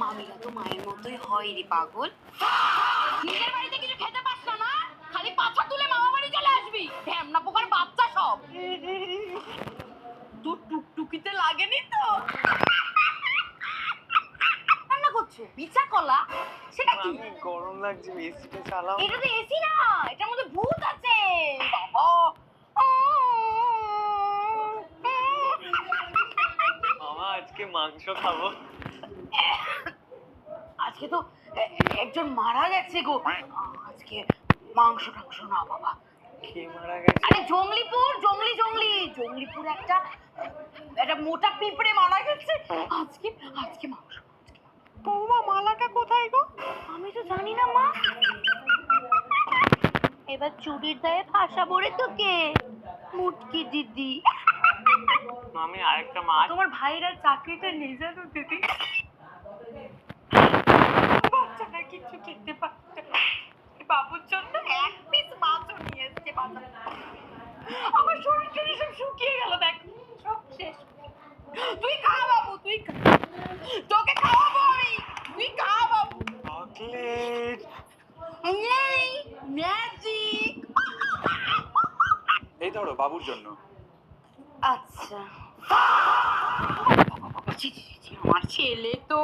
মামিরা তো মায়ের মতোই হয় রে পাগল। নিজের বাড়িতে কিছু খেতে পাস না, খালি পাছা তুলে মামা বাড়ি চলে আসবি। ঢ্যামনা পোকার বাচ্চা সব। তোর টুকটুকিতে লাগেনি তো? রান্না করছো পিচা কলা, সেটা কি? গরম লাগছে, এসিটা চালাও। এটা তো এসি না, এটার মধ্যে ভূত আছে বাবা। মামা আজকে মাংস খাবো। আজকে তো একজন মারা গেছে গো। আজকে মাংস টাংস না বাবা। কে মারা গেছে? আরে জঙ্গলিপুর, জঙ্গলিপুর একটা মোটা পিঁপড়ে মারা গেছে। আজকে আজকে মাংস। বৌমা মালাটা কোথায় গো? আমি তো জানি না মা। এবার চুরির দায়ে ফাঁসাবো রে তোকে, মুটকি দিদি। মামি আরেকটা মাছ। তোমার ভাইরা চাকরিটা নিয়ে যাবে দিদি। বাচ্চাটা কিছু খেতে পারছে না, বাবুর জন্য এক পিস মাছও নিয়ে এসছে বাজার। আমার শরীর টরীর সব শুকিয়ে গেল, দেখ সব শেষ। তুই খা বাবু, তুই খা, তোকে খাওয়াবো আমি, তুই খা বাবু। চকলেট। এই ম্যাজিক। এই ধরো বাবুর জন্য। আচ্ছা। আমার ছেলে তো